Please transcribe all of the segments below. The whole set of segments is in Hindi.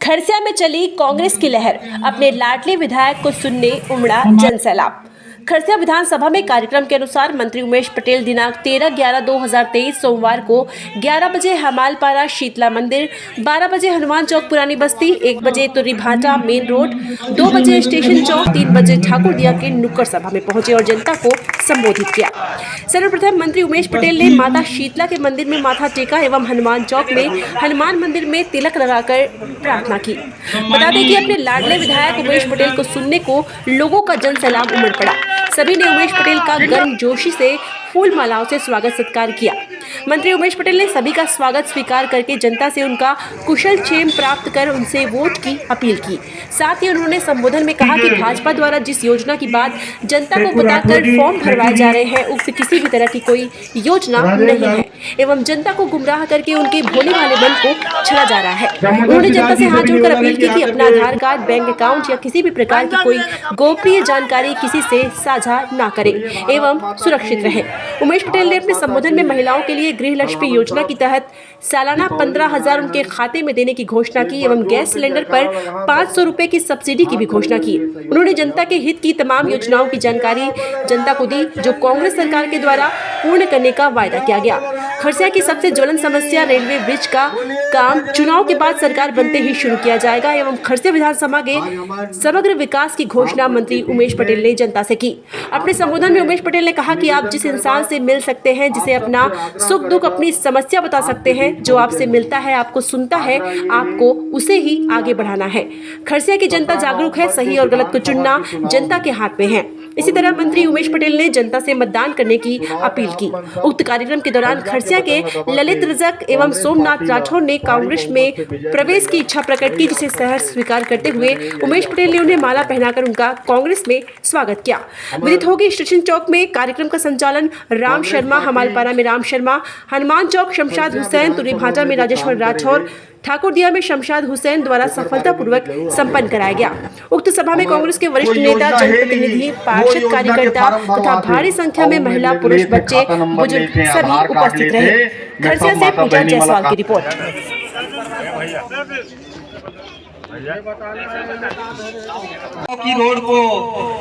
खरसिया में चली कांग्रेस की लहर, अपने लाडले विधायक को सुनने उमड़ा जनसैलाब। खरसिया विधानसभा में कार्यक्रम के अनुसार मंत्री उमेश पटेल दिनांक 13/11/2023 सोमवार को 11 बजे हमालपारा शीतला मंदिर, 12 बजे हनुमान चौक पुरानी बस्ती, 1 बजे तुर्री भाटा मेन रोड, 2 बजे स्टेशन चौक, 3 बजे ठाकुर दिया के नुक्कड़ सभा में पहुंचे और जनता को संबोधित किया। सर्वप्रथम मंत्री उमेश पटेल ने माता शीतला के मंदिर में माथा टेका एवं हनुमान चौक में हनुमान मंदिर में तिलक लगाकर प्रार्थना की। बता दें कि अपने लाडले विधायक उमेश पटेल को सुनने को लोगों का जनसैलाब उमड़ पड़ा। सभी ने उमेश पटेल का गर्मजोशी से फूल मालाओं से स्वागत सत्कार किया। मंत्री उमेश पटेल ने सभी का स्वागत स्वीकार करके जनता से उनका कुशल क्षेम प्राप्त कर उनसे वोट की अपील की। साथ ही उन्होंने संबोधन में कहा कि भाजपा द्वारा जिस योजना की बात जनता को बताकर फॉर्म भरवाए जा रहे हैं, उक्त किसी भी तरह की कोई योजना नहीं है एवं जनता को गुमराह करके उनके भोले भाले मन को छला जा रहा है। उन्होंने जनता से हाथ जोड़कर अपील की कि अपना आधार कार्ड, बैंक अकाउंट या किसी भी प्रकार की कोई गोपनीय जानकारी किसी से साझा न करें एवं सुरक्षित रहें। उमेश पटेल ने अपने संबोधन में महिलाओं के लिए गृह लक्ष्मी योजना के तहत सालाना 15,000 उनके खाते में देने की घोषणा की एवं गैस सिलेंडर पर 500 रुपए की सब्सिडी की भी घोषणा की। उन्होंने जनता के हित की तमाम योजनाओं की जानकारी जनता को दी, जो कांग्रेस सरकार के द्वारा पूर्ण करने का वायदा किया गया। खरसिया की सबसे ज्वलन समस्या रेलवे ब्रिज का काम चुनाव के बाद सरकार बनते ही शुरू किया जाएगा एवं खरसिया विधानसभा के समग्र विकास की घोषणा मंत्री उमेश पटेल ने जनता से की। अपने संबोधन में उमेश पटेल ने कहा कि आप जिस इंसान से मिल सकते हैं, जिसे अपना सुख दुख, अपनी समस्या बता सकते हैं, जो आपसे मिलता है, आपको सुनता है, आपको उसे ही आगे बढ़ाना है। खरसिया की जनता जागरूक है, सही और गलत को चुनना जनता के हाथ में है। इसी तरह मंत्री उमेश पटेल ने जनता से मतदान करने की अपील की। उक्त कार्यक्रम के दौरान खरसिया के ललित रजक एवं सोमनाथ राठौर ने कांग्रेस में प्रवेश की इच्छा प्रकट की, जिसे सहर्ष स्वीकार करते हुए उमेश पटेल ने उन्हें माला पहनाकर उनका कांग्रेस में स्वागत किया। विदित होगी स्टेशन चौक में कार्यक्रम का संचालन राम शर्मा, हमालपारा में राम शर्मा, हनुमान चौक शमशाद हुसैन, तुर्री भाटा में राजेश्वर राठौर, ठाकुर दिया में शमशाद हुसैन द्वारा सफलतापूर्वक संपन्न कराया गया। उक्त सभा में कांग्रेस के वरिष्ठ नेता, जनप्रतिनिधि, पार्षद, कार्यकर्ता तथा भारी संख्या में महिला, पुरुष, बच्चे, बुजुर्ग सभी उपस्थित रहे। खरसिया से पूजा जायसवाल की रिपोर्ट। की रोड को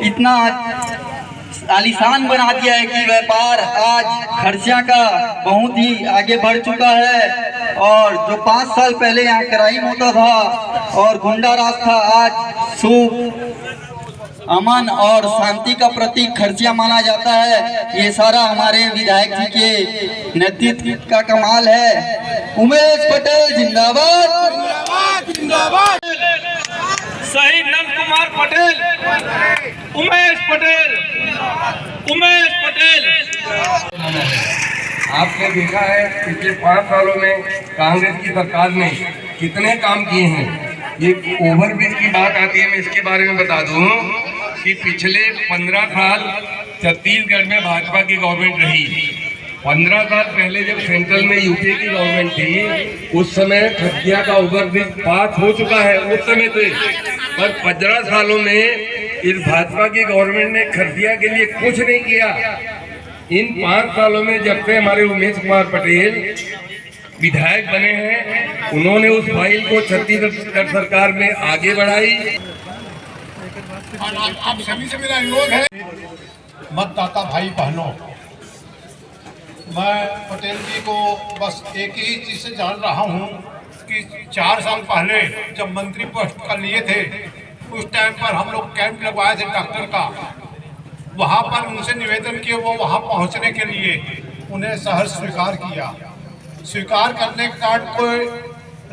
इतना आलीशान बना दिया है कि व्यापार आज खरसिया का बहुत ही आगे बढ़ चुका है। और जो 5 साल पहले यहाँ क्राइम होता था और गुंडा राज था, आज सुख, अमन और शांति का प्रतीक खरसिया माना जाता है। ये सारा हमारे विधायक जी के नेतृत्व का कमाल है। उमेश पटेल जिंदाबाद, जिंदाबाद। शहीद नंद कुमार पटेल, उमेश पटेल, उमेश पटेल। आपने देखा है पिछले 5 सालों में कांग्रेस की सरकार ने कितने काम किए हैं। ये ओवरब्रिज की बात आती है, मैं इसके बारे में बता दूं कि पिछले 15 साल छत्तीसगढ़ में भाजपा की गवर्नमेंट रही। 15 साल पहले जब सेंट्रल में यूपीए की गवर्नमेंट थी, उस समय खरसिया का ओवरब्रिज पास हो चुका है उस समय से। पर 15 सालों में इस भाजपा की गवर्नमेंट ने खरसिया के लिए कुछ नहीं किया। इन 5 सालों में जब से हमारे उमेश कुमार पटेल विधायक बने हैं, उन्होंने उस फाइल को छत्तीसगढ़ सरकार में आगे बढ़ाई। आप सभी से मेरा अनुरोध है, मतदाता भाई बहनों, मैं पटेल जी को बस एक ही चीज से जान रहा हूं कि 4 साल पहले जब मंत्री पद कर लिए थे, उस टाइम पर हम लोग कैंप लगवाए थे डॉक्टर का। वहां पर उनसे निवेदन किए, वो वहां पहुंचने के लिए उन्हें सहर्ष स्वीकार किया। स्वीकार करने के बाद कोई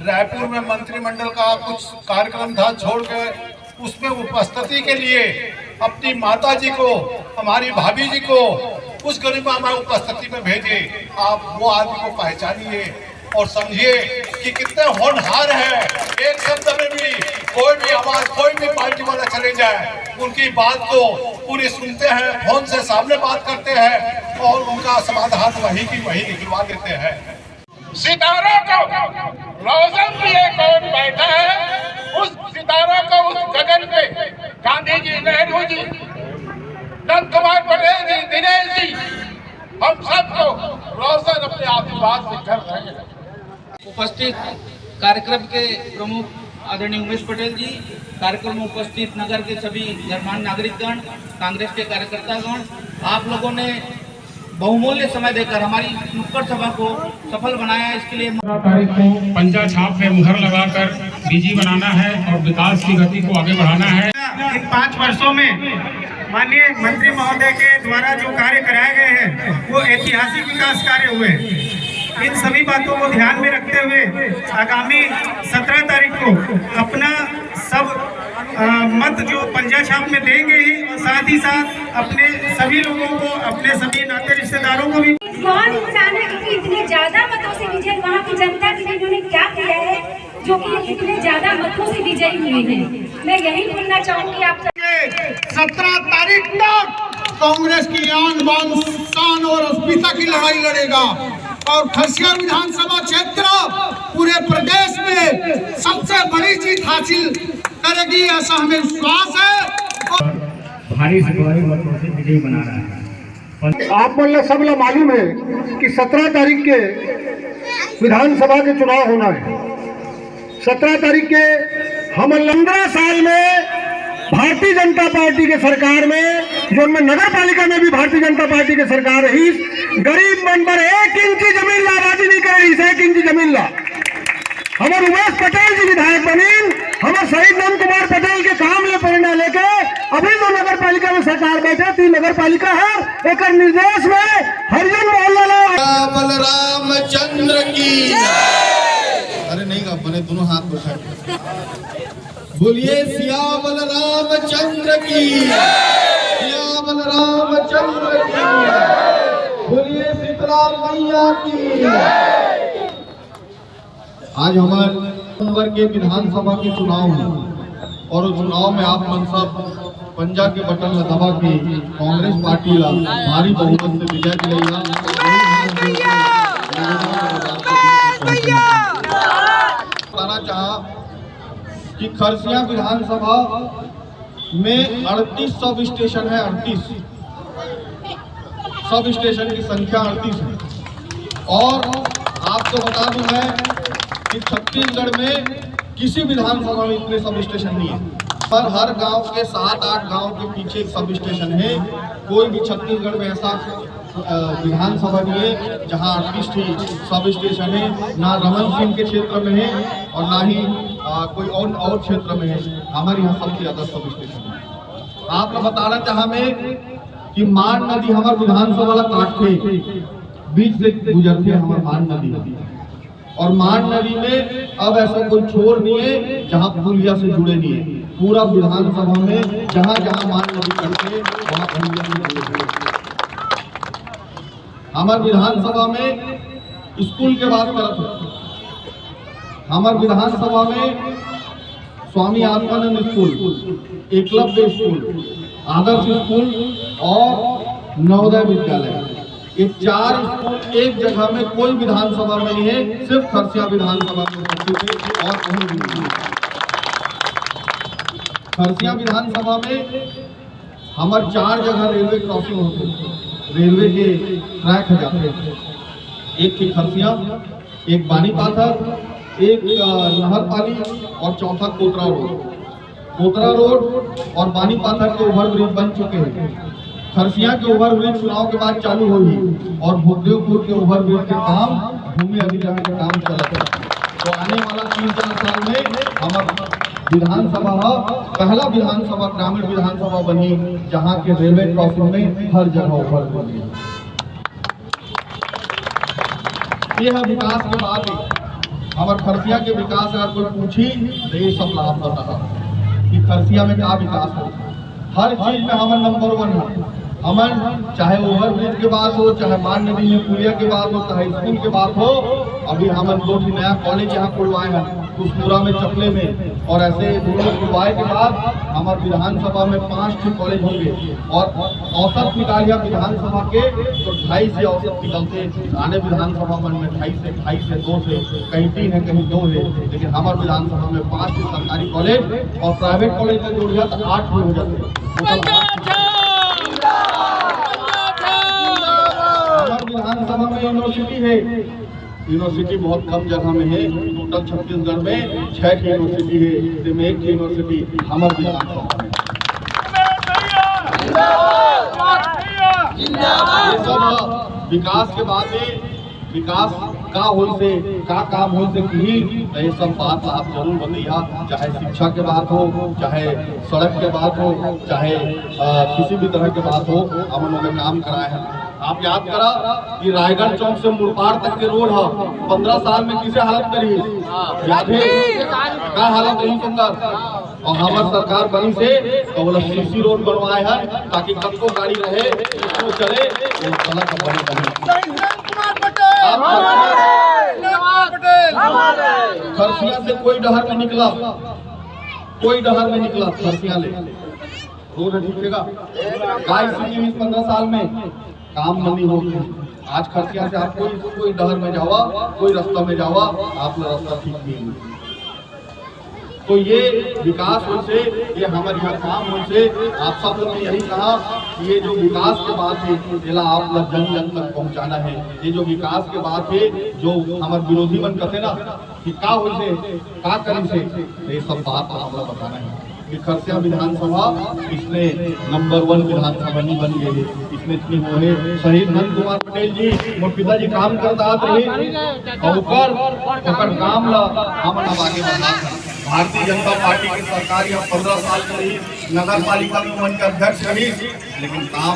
रायपुर में मंत्रिमंडल का कुछ कार्यक्रम था, छोड़कर उसमें उपस्थिति के लिए अपनी माता जी को, हमारी भाभी जी को उस गरिमामय उपस्थिति में भेजे। आप वो आदमी को पहचानिए और समझिए कि कितने होनहार है। एक शब्द में भी कोई भी आवाज, कोई भी पार्टी वाला चले जाए, उनकी बात को पूरी सुनते हैं, फोन से सामने बात करते हैं और उनका समाधान वही की वही निकलवा देते हैं। सितारों को रोशन किए कौन बैठा है, उस सितारों को उस गगन पे गांधी जी, नेहरू जी, नंद कुमार पटेल जी, दिनेश जी, हम सबको रोशन अपने आशीर्वाद से कर रहे हैं। उपस्थित कार्यक्रम के प्रमुख आदरणीय उमेश पटेल जी, कार्यक्रम में उपस्थित नगर के सभी गणमान्य नागरिकगण, कांग्रेस के कार्यकर्तागण, आप लोगों ने बहुमूल्य समय देकर हमारी नुक्कड़ सभा को सफल बनाया। इसके लिए 15 तारीख को पंजा छाप में मुहर लगाकर डीजी बनाना है और विकास की गति को आगे बढ़ाना है। इन 5 वर्षों में माननीय मंत्री महोदय के द्वारा जो कार्य कराए गए हैं वो ऐतिहासिक विकास कार्य हुए। इन सभी बातों को ध्यान में रखते हुए आगामी 17 तारीख को अपना सब मत जो पंजा छाप में देंगे ही, और साथ ही साथ अपने सभी लोगों को, अपने सभी नाते रिश्तेदारों को भी। कौन इंसान है कि इतने ज्यादा मतों से विजय, वहाँ की जनता के लिए इन्होंने क्या किया है जो कि इतने ज्यादा मतों से विजयी हुए हैं। मैं यही बोलना चाहूँगी आप 17 तारीख तक कांग्रेस की आन बान शान और अस्मिता की लड़ाई लड़ेगा और खरसिया विधानसभा क्षेत्र पूरे प्रदेश में सबसे बड़ी जीत हासिल करेगी, ऐसा हमें विश्वास है। भारी से भारी मतों से विजयी बना रहा है। आप बोलना सब लोग मालूम है कि 17 तारीख के विधानसभा के चुनाव होना है। 17 तारीख के हम 15 साल में भारतीय जनता पार्टी के सरकार में, जो उनमें नगर पालिका में भी भारतीय जनता पार्टी के सरकार रही, गरीब मन पर 1 इंची जमीन ला आबादी नहीं कर रही, 1 इंची जमीन ला। हमारे उमेश पटेल जी विधायक बनी, हमारे शहीद नंद कुमार पटेल के काम ले प्रेरणा लेके अभी जो नगर पालिका में सरकार बैठे 3 नगर पालिका है, एक निर्देश में हरिजन मोहल्ला बलरामचंद्र की, अरे नहीं गा बने दोनों हाथ उठाए, बोलिए सियावल रामचंद्र की, सियावल रामचंद्र की, बोलिए शीतला मैया की। आज हमारे नवंबर के विधानसभा के चुनाव है और उस चुनाव में आप मन सब पंजा के बटन दबा के कांग्रेस पार्टी ला भारी बहुमत से विजय दिलाइया। बताना चाहा कि खरसिया विधानसभा में 38 सब स्टेशन है, 38 सब स्टेशन की संख्या 38 है। और आपको बता दूं मैं कि छत्तीसगढ़ में किसी विधानसभा में इतने सब स्टेशन नहीं है, पर हर गांव के 7-8 गांव के पीछे एक सब स्टेशन है। कोई भी छत्तीसगढ़ में ऐसा विधानसभा नहीं है जहां 38 ही सब स्टेशन है, ना रमन सिंह के क्षेत्र में है और ना ही कोई और क्षेत्र में है। हमारे यहाँ सबसे ज्यादा सब स्टेशन है। आप लोग बताना चाह मैं कि मान नदी हमारे विधानसभा वाला काट के बीच से गुजरते है हमारे मान नदी, और मान नदी में अब ऐसा कोई छोर नहीं है जहाँ पुलिया से जुड़े नहीं है। पूरा विधानसभा में जहाँ जहाँ मान नदी कटते वहाँ पुलिया से जुड़े हुए। हमारे विधानसभा में स्कूल के बात करते हैं, हमारे विधानसभा में स्वामी आत्मानंद स्कूल, एकलव्य स्कूल, आदर्श स्कूल और नवोदय विद्यालय, ये 4 स्कूल एक जगह में कोई विधानसभा में नहीं है, सिर्फ खरसिया विधानसभा में उपस्थित है और कहीं भी नहीं। खरसिया विधानसभा में हमारे 4 जगह रेलवे क्रॉसिंग होते हैं, रेलवे के ट्रैक जाते हैं। एक थी खरसिया, एक बानीपाथर, एक नहरपाली और चौथा कोतरा रोड। कोतरा रोड और बानीपाथर के ओवरब्रिज बन चुके हैं। खरसिया के ओवरब्रिज चुनाव के बाद चालू होगी और भूदेवपुर के ओवरब्रिज के काम भूमि अधिग्रहण का काम चल रहा है। तो आने वाला 3-4 साल में हमारा विधानसभा पहला विधानसभा ग्रामीण विधानसभा बनी जहाँ के रेलवे क्रॉसिंग में हर जगह ओवरब्रिज बनी। ये है विकास के बाद हमारे खरसिया के विकास अगर कोई पूछी तो ये सब लाभ बता कि खरसिया में क्या विकास हो। हर चीज में हमारे नंबर 1 है। हमारे चाहे ओवरब्रिज के बात हो, चाहे मान नदी में पुलिया के बात हो, चाहे स्कूल के बात हो। अभी हमारे 2 नया कॉलेज यहाँ खुलवाए हैं, कुशपुरा में, चकले में, और ऐसे दोनों खुलवाए के बाद हमारे विधानसभा में 5 कॉलेज होंगे। और औसत निकालिया विधानसभा के तो 2.5 से औसत निकलते। आने विधानसभा में 2.5 से 2 से कहीं 3 है, कहीं 2 है, लेकिन हमारे विधानसभा में 5 सरकारी कॉलेज और प्राइवेट कॉलेज का जोड़ दिया तो 8 हो जाते। हमारे विधानसभा में यूनिवर्सिटी है, यूनिवर्सिटी बहुत कम जगह में है। टोटल छत्तीसगढ़ में 6 यूनिवर्सिटी है, जिसमें एक यूनिवर्सिटी हमारे विधानसभा में। ये सब विकास के बाद में विकास का होई से का काम होई से की ये सब बात आप जरूर बताइए। चाहे शिक्षा के बात हो, चाहे सड़क के बात हो, चाहे किसी भी तरह के बात हो, हम लोगों ने काम कराए हैं। आप याद करा कि रायगढ़ चौक से मुरपाड़ तक के रोड है 15 साल में किसे हालत में रही, याद है क्या हालत रही सुंदर। और हमारे सरकार बनी से तो बोला सीसी रोड बनवाए हैं ताकि कब को गाड़ी रहे तो चले खरसिया से कोई डहर में निकला, कोई डहर में निकला खरसिया ले रोड दिखेगा। गाय से 15 साल में काम नहीं हो। आज खरसिया से आप कोई डहर में जावा, कोई रास्ता में जावा, आप रास्ता ठीक नहीं। तो ये विकास हो से, ये हमारे यहाँ काम हो से, आप सब लोग ने यही कहा कि ये जो विकास के बात है जिला आप लोग जन जन तक पहुँचाना है। ये जो विकास के बात है जो हमारे विरोधी बन करते ना कि का हो से का करी से, ये सब बात आप लोग बताना है कि खरसिया विधानसभा इसने नंबर 1 विधानसभा नहीं बनी है। इसमें इतनी वो है शहीद नंद कुमार पटेल जी मोर पिताजी काम करता रहे और काम ला हम आगे बढ़ा। भारतीय जनता पार्टी की सरकार यहाँ 15 साल से रही, नगर पालिका में मन के अध्यक्ष रही, लेकिन काम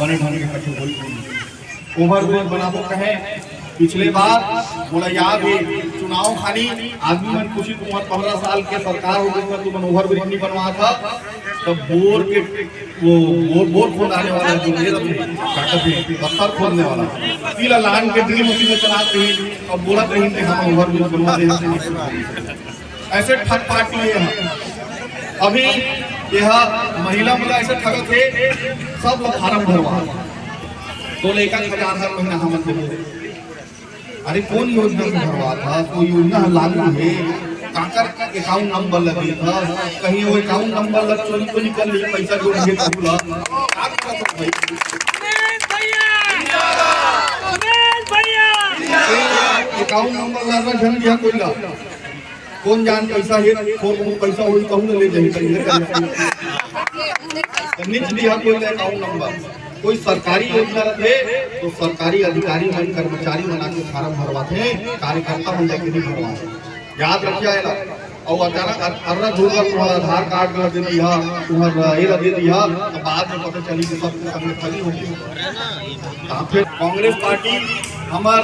बने ढंग के कठिन हुई। ओवरब्रिज बना तो कहे पिछले बार बोला याद है चुनाव खाली आदमी मन खुशी कुमार 15 साल के सरकार हो गई तो मन ओवरब्रिज नहीं बनवा था। तब बोर के वो बोर खोदाने वाला जो पत्थर खोदने वाला पीला लान के ड्रिल मशीन में चलाते हैं और बोला कहीं कि हम ओवरब्रिज बनवा देते। ऐसे ठग पार्टी है यहाँ। अभी यह महिला मुला ऐसे ठग थे, सब लोग फार्म भरवा तो लेकर 1000 हर महीना हम दे। अरे कौन योजना में भरवा था, कोई योजना लागू है, काकर अकाउंट नंबर लगे था, कहीं वो अकाउंट नंबर लग चोरी तो निकल ली पैसा जो लगे था बोला अकाउंट नंबर लगना झन दिया कोई ला कौन जान पैसा है पैसा हो कहूँ ले जाए दिया कोई अकाउंट नंबर। कोई सरकारी योजना रहे तो सरकारी अधिकारी मन कर्मचारी बना के फार्म भरवाते, कार्यकर्ता मन जाके नहीं भरवाते। याद रखिए और अचानक अर्रा धूल तुम्हारा आधार कार्ड कर दे दिया, तुम्हारा ये दे दिया, तो बाद में पता चली कि सब कुछ खली होगी। फिर कांग्रेस पार्टी हमार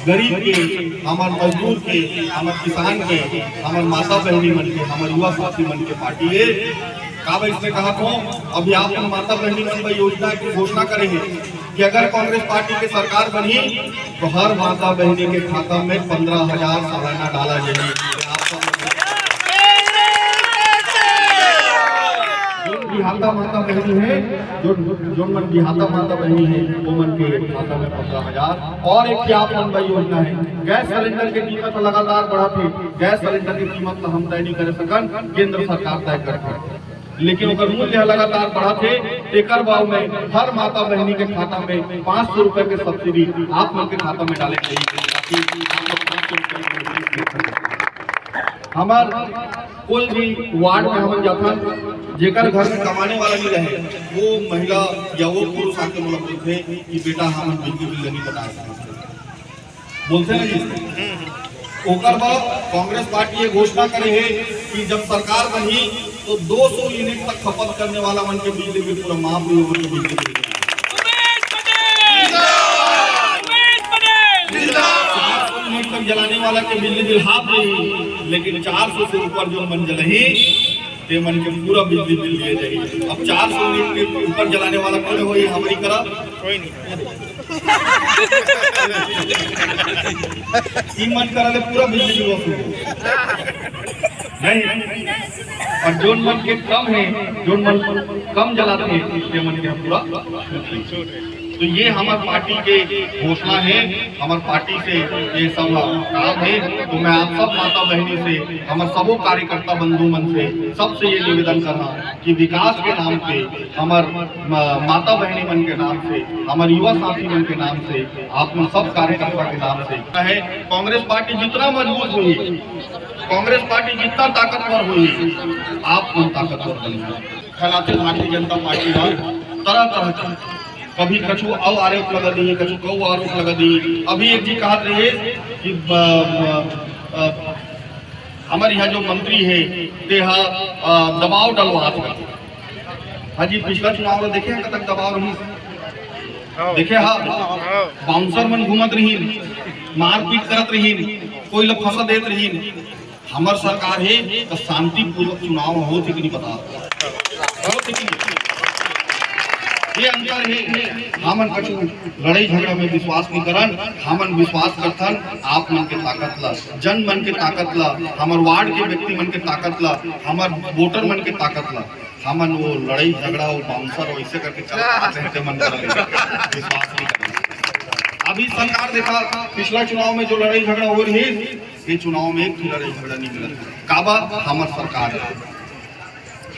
गरीब के, हमार मजदूर के, हमार किसान के, हमार माता बहनी मन के, हमार युवा साथी मन के पार्टी है। का इसने कहा तो अभी आप माता बहनी मन योजना की घोषणा करेंगे कि अगर कांग्रेस पार्टी की सरकार बनी तो हर माता बहनी के खाता में 15,000 सालाना डाला जाएगी। बिहाता माता बहनी है जो मन बिहाता माता बहनी है वो मन के खाता में 15,000। और एक क्या योजना है, गैस सिलेंडर की कीमत लगातार बढ़ा थी। गैस सिलेंडर की कीमत तो हम तय नहीं कर सकन, केंद्र सरकार तय करके, लेकिन अगर मूल्य लगातार बढ़ा थे एकर भाव में हर माता बहनी के खाता में 500 रुपए के सब्सिडी आप मन के खाता में डाले चाहिए। हमार कोई भी वार्ड में हम जाता जेकर घर में कमाने वाला भी रहे वो महिला या वो पुरुष आके बोला बोलते कि बेटा हम बिजली बिल नहीं बता सकते, बोलते हैं जी। ओकर बाद कांग्रेस पार्टी ये घोषणा करे है कि जब सरकार बनी तो 200 यूनिट तक खपत करने वाला मन के बिजली बिल पूरा माफ हुई होगी। बिजली बिल 400 यूनिट तक जलाने वाला के बिजली बिल हाफ नहीं, लेकिन 400 से ऊपर जो मन जलही ते मन के पूरा बिजली बिल दिए जाएगी। अब 400 यूनिट के ऊपर जलाने वाला कौन हो हमारी करा कोई नहीं मन करा ले पूरा बिजली बिल वसूल नहीं। और जोन मन के कम है, जोन मन कम जलाते हैं ये मन के पूरा तो ये हमारे पार्टी के घोषणा है, हमारे पार्टी से ये सब काम है। तो मैं आप सब माता बहनी से, हमारे सबों कार्यकर्ता बंधु मन से सबसे ये निवेदन करना कि विकास के नाम पे, हमारे माता बहनी मन के नाम से, हमारे युवा साथी मन के नाम से, आप सब कार्यकर्ता के नाम से है, कांग्रेस पार्टी जितना मजबूत हुई, कांग्रेस पार्टी जितना ताकतवर हुई, आप उन ताकतवर बनिए। खैलाते भारतीय जनता पार्टी तरह तरह का कभी कछु आरोप लगा दिए, कछु कौ आरोप लगा दिए। अभी एक जी कहा रहे कि हमारे यहाँ जो मंत्री है दबाव डलवा हाँ जी, पिछला चुनाव में देखे कतक दबाव रही, देखे हाँ बाउंसर मन घूमत रही, मारपीट करत रही, कोई लोग फंसा देत रही। हमार सरकार है तो शांतिपूर्वक चुनाव हो कि नहीं पता, ये अंतर है। हमन कछु लड़ाई झगड़ा में विश्वास नहीं करन, हमन विश्वास करथन आप मन के ताकत ला, जन मन के ताकत ला, हमार वार्ड के व्यक्ति मन के ताकत ला, हमार वोटर मन के ताकत ला। हमन वो लड़ाई झगड़ा वो बाउंसर वैसे करके चलते मन कर विश्वास नहीं करना। अभी सरकार देखा पिछला चुनाव में जो लड़ाई झगड़ा हो रही है, ये चुनाव में एक भी लड़ाई झगड़ा नहीं मिला। काबा हमार सरकार है,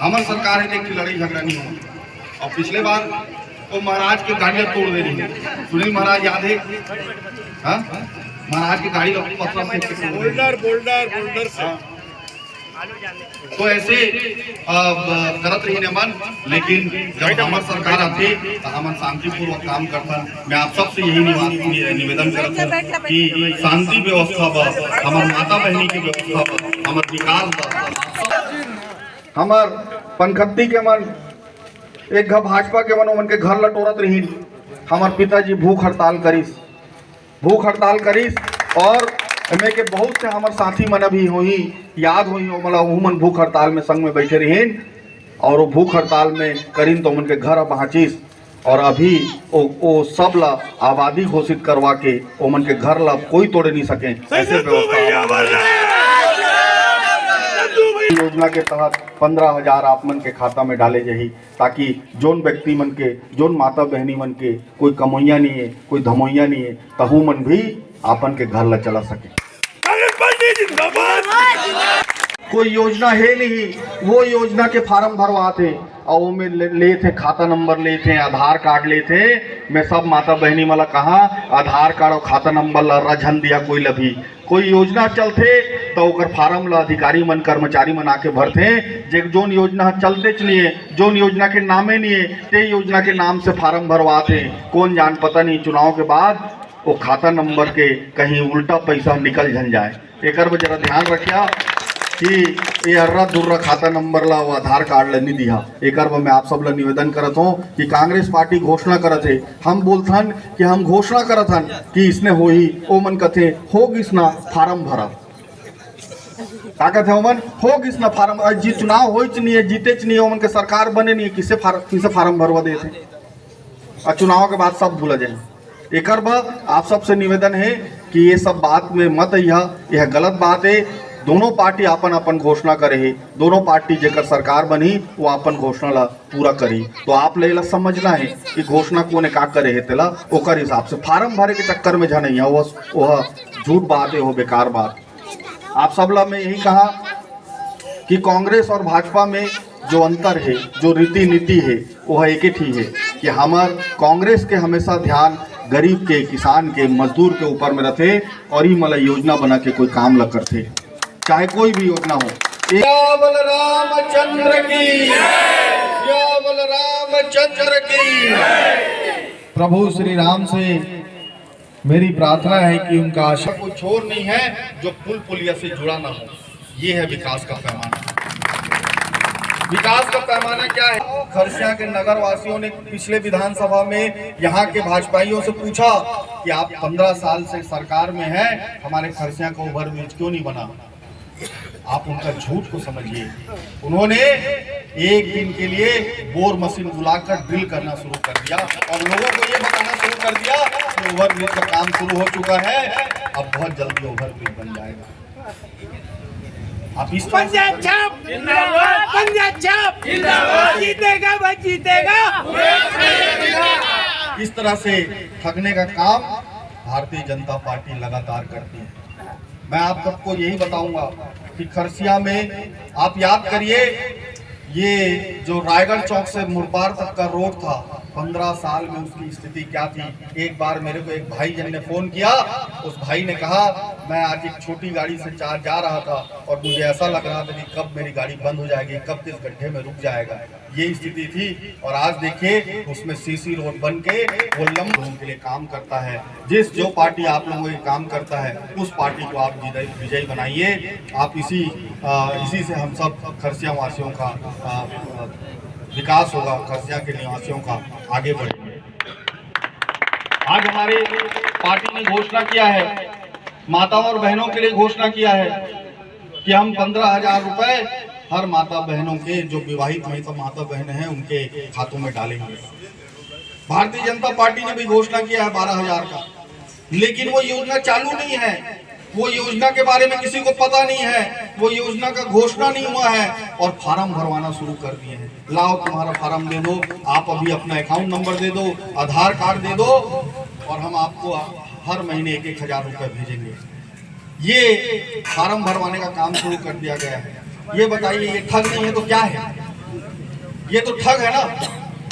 हमार सरकार है, एक भी लड़ाई झगड़ा नहीं हुआ। और पिछले बार तो महाराज की गाड़ियां तोड़ दे रही है, सुनील महाराज याद है? हाँ, महाराज की गाड़ी का पत्थर फेंक के बोल्डर से तो ऐसे करत रही मन। लेकिन जब हमारे सरकार आते तो हम शांतिपूर्वक काम करता। मैं आप सबसे यही निवेदन करता हूँ कि शांति व्यवस्था बा, हमार माता बहनी की व्यवस्था बा, हमार विकास बा। हमार पंखत्ती के मन एक घर भाजपा के मन के घर लटोरत रही। हमार पिताजी भूख हड़ताल करीस और में के बहुत से हमारे साथी मन अभी हुई याद हुई हो, मतलब वो मन भूख हड़ताल में संग में बैठे रहीन और वो भूख हड़ताल में करीन तो उनके घर पहुँचीस और अभी वो सब ला आबादी घोषित करवा के वो मन के घर ला कोई तोड़े नहीं सके। ऐसे व्यवस्था योजना के तहत 15,000 आप मन के खाता में डाले जाही, ताकि जोन व्यक्ति मन के, जोन माता बहनी मन के कोई कमैया नहीं है, कोई धमैया नहीं है, तहु मन भी आपन के घर ला चला सके। कोई योजना है नहीं, वो योजना के फार्म भरवाते और वो में ले थे खाता नंबर ले थे, आधार कार्ड ले थे। मैं सब माता बहनी वाला कहा आधार कार्ड और खाता नंबर ला रझन दिया कोई लभी। कोई योजना चलते तो ओकर फार्म ला अधिकारी मन कर्मचारी मन आके भरते, जे जोन योजना चलते चलिए, जोन योजना के नामे नहीं है ते योजना के नाम से फार्म भरवाते। कौन जान पता नहीं चुनाव के बाद वो खाता नंबर के कहीं उल्टा पैसा निकल झन जाए। एक जरा ध्यान रखिया कि ये अर्रा दुर्रा खाता नंबर ला वो आधार कार्ड ला नहीं दिया। एक मैं आप सब ला निवेदन करत हूँ कि कांग्रेस पार्टी घोषणा करत है, हम बोलथन कि हम घोषणा करत हन कि इसने हो ही ओ मन कथे हो गिसना फार्म भरा का कहते हो मन हो गिसना फार्म जी चुनाव हो नहीं है, जीते नहीं है, मन के सरकार बने नहीं है, किसे फार्म भरवा देते और चुनाव के बाद सब भूल जाए। एक आप सबसे निवेदन है कि ये सब बात में मत यह गलत बात है। दोनों पार्टी अपन अपन घोषणा करे है, दोनों पार्टी जेकर सरकार बनी वो अपन घोषणा ला पूरा करी। तो आप लेला समझना है कि घोषणा कोने का करे है तेला ओकर हिसाब से फार्म भरे के चक्कर में जा नहीं वह झूठ बात है, वो बेकार बात। आप सब ला मैं यही कहा कि कांग्रेस और भाजपा में जो अंतर है, जो रीति नीति है, वह एक ही है कि हमार कांग्रेस के हमेशा ध्यान गरीब के, किसान के, मजदूर के ऊपर में रहते और ही मतलब योजना बना के कोई काम ल करते, चाहे कोई भी योजना हो। केवल रामचंद्र की, केवल रामचंद्र की। प्रभु श्री राम से मेरी प्रार्थना है कि उनका आशा कोई छोर नहीं है जो पुल पुलिया से जुड़ा ना हो। ये है विकास का पैमाना। विकास का पैमाना क्या है? खरसिया के नगर वासियों ने पिछले विधानसभा में यहाँ के भाजपाइयों से पूछा कि आप 15 साल से सरकार में हैं, हमारे खरसिया का ओवरब्रिज क्यों नहीं बना? आप उनका झूठ को समझिए। उन्होंने एक दिन के लिए बोर मशीन बुलाकर ड्रिल करना शुरू कर दिया और लोगों को ये बताना शुरू कर दिया कि ओवरब्रिज का काम शुरू हो चुका है, अब बहुत जल्दी ओवरब्रिज बन जाएगा। आप इस पंजाब छाप जिंदाबाद, पंजाब छाप जिंदाबाद, जीतेगा वह जीतेगा। इस तरह से ठगने का काम भारतीय जनता पार्टी लगातार करती है। मैं आप सबको यही बताऊंगा कि खरसिया में आप याद करिए, ये जो रायगढ़ चौक से मुरबार तक का रोड था, 15 साल में उसकी स्थिति क्या थी। एक बार मेरे को एक भाई जन ने फोन किया, उस भाई ने कहा मैं आज एक छोटी गाड़ी से जा रहा था और मुझे ऐसा लग रहा था कि कब मेरी गाड़ी बंद हो जाएगी, कब किस गड्ढे में रुक जाएगा, ये स्थिति थी। और आज देखिए उसमें सीसी रोड बन के वो लोगों के लिए काम करता है। जो पार्टी आप लोगों के काम करता है उस पार्टी को आप विजयी बनाइए। आप इसी से हम सब खरसिया वासियों का विकास होगा, खरसिया के निवासियों का आगे बढ़ेंगे। आज हमारी पार्टी ने घोषणा किया है, माताओं और बहनों के लिए घोषणा किया है कि हम 15,000 रुपए हर माता बहनों के, जो विवाहित माता बहनें हैं, उनके खातों में डालेंगे। भारतीय जनता पार्टी ने भी घोषणा किया है 12,000 का, लेकिन वो योजना चालू नहीं है। वो योजना के बारे में किसी को पता नहीं है, वो योजना का घोषणा नहीं हुआ है और फार्म भरवाना शुरू कर दिए हैं। लाओ तुम्हारा फार्म दे दो, आप अभी अपना अकाउंट नंबर दे दो, आधार कार्ड दे दो और हम आपको हर महीने 1,000 रुपए भेजेंगे। ये फार्म भरवाने का काम शुरू कर दिया गया है। ये बताइए, ये ठग नहीं है तो क्या है? ये तो ठग है ना।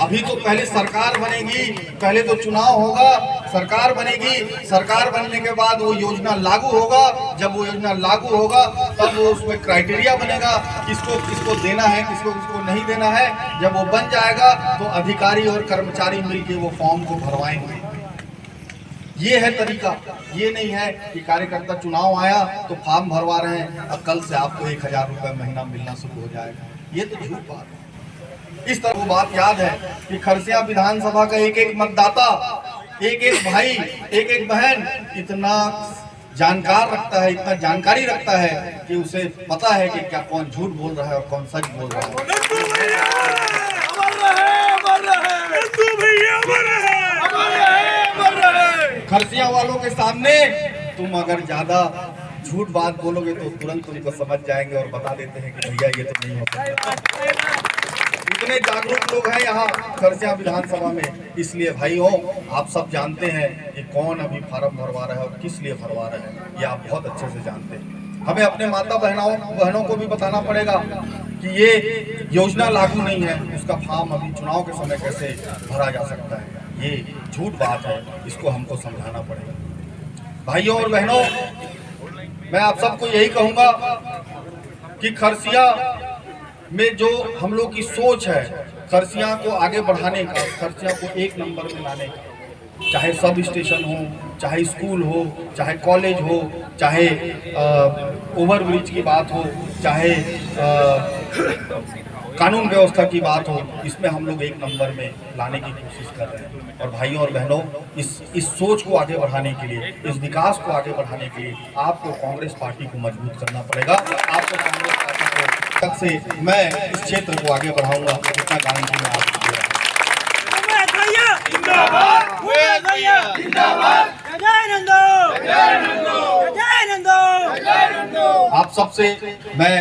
अभी तो पहले सरकार बनेगी, पहले तो चुनाव होगा, सरकार बनेगी, सरकार बनने के बाद वो योजना लागू होगा। जब वो योजना लागू होगा तब वो उसमें क्राइटेरिया बनेगा, किसको किसको देना है, किसको किसको नहीं देना है। जब वो बन जाएगा तो अधिकारी और कर्मचारी मिलकर वो फॉर्म को भरवाएंगे। ये है तरीका। ये नहीं है कि कार्यकर्ता चुनाव आया तो फॉर्म भरवा रहे हैं और कल से आपको 1,000 रुपये महीना मिलना शुरू हो जाएगा। ये तो झूठ बात है। इस तरह वो बात याद है कि खरसिया विधानसभा का एक एक मतदाता, एक एक भाई, एक एक बहन इतना जानकार रखता है, इतना जानकारी रखता है कि उसे पता है कि क्या कौन झूठ बोल रहा है और कौन सच बोल रहा है। खरसिया वालों के सामने तुम अगर ज्यादा झूठ बात बोलोगे तो तुरंत उनको समझ जाएंगे और बता देते हैं कि भैया ये तो नहीं होता। इतने जागरूक लोग हैं यहाँ खरसिया विधानसभा में। इसलिए भाइयों, आप सब जानते हैं कि कौन अभी फार्म भरवा रहा है और किस लिए भरवा रहा है, ये आप बहुत अच्छे से जानते हैं। हमें अपने माता बहनों को भी बताना पड़ेगा कि ये योजना लागू नहीं है, उसका फॉर्म अभी चुनाव के समय कैसे भरा जा सकता है। ये झूठ बात है, इसको हमको समझाना पड़ेगा। भाइयों और बहनों, मैं आप सबको यही कहूँगा कि खरसिया में जो हम लोग की सोच है, खरसिया को आगे बढ़ाने का, खरसिया को एक नंबर में लाने का, चाहे सब स्टेशन हो, चाहे स्कूल हो, चाहे कॉलेज हो, चाहे ओवरब्रिज की बात हो, चाहे कानून व्यवस्था की बात हो, इसमें हम लोग एक नंबर में लाने की कोशिश कर रहे हैं। और भाइयों और बहनों, इस सोच को आगे बढ़ाने के लिए, इस विकास को आगे बढ़ाने के लिए आपको कांग्रेस पार्टी को मजबूत करना पड़ेगा। आपको कांग्रेस पार्टी को तक से मैं इस क्षेत्र को आगे बढ़ाऊंगा, इतना गारंटी मैं आपको दे रहा हूं। आप सबसे मैं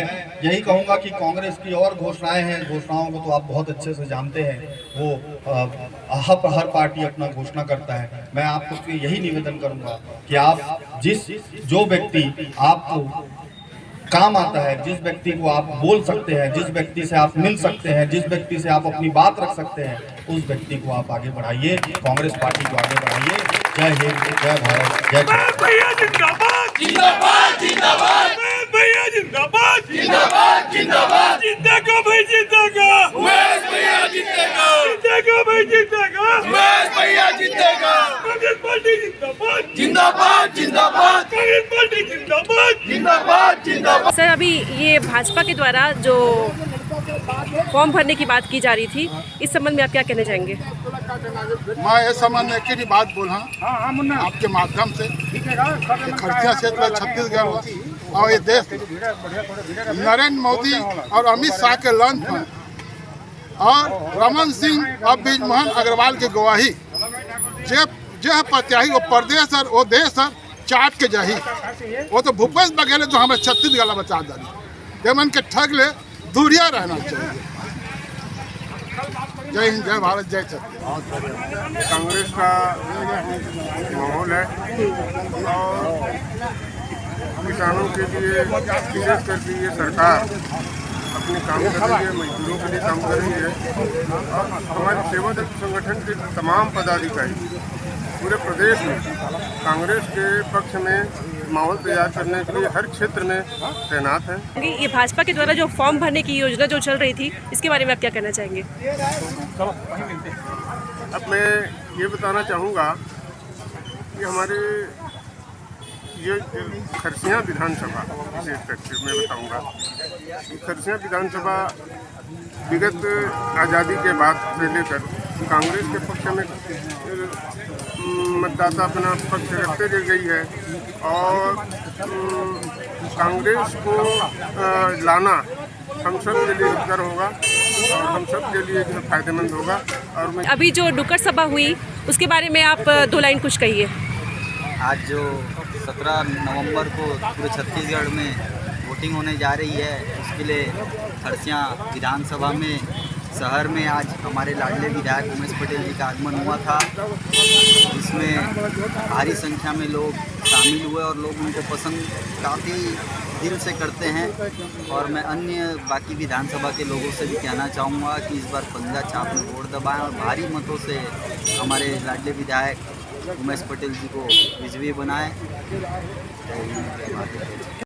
यही कहूंगा कि कांग्रेस की और घोषणाएं हैं, घोषणाओं को तो आप बहुत अच्छे से जानते हैं। वो हर पार्टी अपना घोषणा करता है। मैं आपको यही निवेदन करूंगा कि आप जो व्यक्ति आपको काम आता है, जिस व्यक्ति को आप बोल सकते हैं, जिस व्यक्ति से आप मिल सकते हैं, जिस व्यक्ति से आप अपनी बात रख सकते हैं, उस व्यक्ति को आप आगे बढ़ाइए, कांग्रेस पार्टी को आगे बढ़ाइए। जय हिंद, जय भारत, जय भैया जिंदाबाद, जिंदाबाद, जिंदाबाद, भैया जिंदाबाद, जिंदाबाद, जिंदाबाद, जिंदागा भाई जिंदागा, उमेश भैया जिंदागा, जिंदागा भाई जिंदागा, उमेश भैया जिंदागा, कांग्रेस पार्टी जिंदाबाद, जिंदाबाद, जिंदाबाद, कांग्रेस पार्टी जिंदाबाद, जिंदाबाद, जिंदाबाद। सर, अभी ये भाजपा के द्वारा जो फॉर्म भरने की बात की जा रही थी, इस संबंध में आप क्या कहना चाहेंगे? मैं इस संबंध में एक ही बात बोला आपके माध्यम से, खरसिया क्षेत्र छत्तीसगढ़ और ये देश नरेंद्र मोदी और अमित शाह के लॉन्च में और रमन सिंह और ब्रिजमोहन अग्रवाल की गवाही, जो प्रत्याशी वो प्रदेश और वो देश और चाट के जाही, वो तो भूपेश बघेल जो हमें छत्तीसगढ़ बचा डाली, मन के ठग ले दूरिया रहना चाहिए। जय हिंद, जय भारत, जय छत्तीसगढ़। कांग्रेस का माहौल है और किसानों के लिए विशेष करके ये सरकार अपने काम कर रही है, मजदूरों के लिए काम कर रही है। और हमारे सेवादल संगठन के तमाम पदाधिकारी पूरे प्रदेश में कांग्रेस के पक्ष में माहौल तैयार करने के लिए हर क्षेत्र में तैनात हैं। ये भाजपा के द्वारा जो फॉर्म भरने की योजना जो चल रही थी, इसके बारे में आप क्या कहना चाहेंगे? अब मैं ये बताना चाहूँगा कि हमारे ये खरसिया विधानसभा, विशेष करके मैं बताऊँगा खरसिया विधानसभा विगत आज़ादी के बाद से लेकर कांग्रेस के पक्ष में मतदाता अपना पक्ष रखते गई है और कांग्रेस को लाना हम सब के लिए हितकर होगा और हम सब के लिए जो फायदेमंद होगा। और मैं अभी जो नुक्कड़ सभा हुई उसके बारे में आप 2 लाइन कुछ कहिए। आज जो 17 नवंबर को पूरे छत्तीसगढ़ में वोटिंग होने जा रही है, उसके लिए खरसिया विधानसभा में शहर में आज हमारे लाडले विधायक उमेश पटेल जी का आगमन हुआ था। इसमें भारी संख्या में लोग शामिल हुए और लोग उनको पसंद काफ़ी दिल से करते हैं। और मैं अन्य बाकी विधानसभा के लोगों से भी कहना चाहूँगा कि इस बार पंजा छाप में वोट दबाएं और भारी मतों से हमारे लाडले विधायक उमेश पटेल जी को विजयी बनाएं।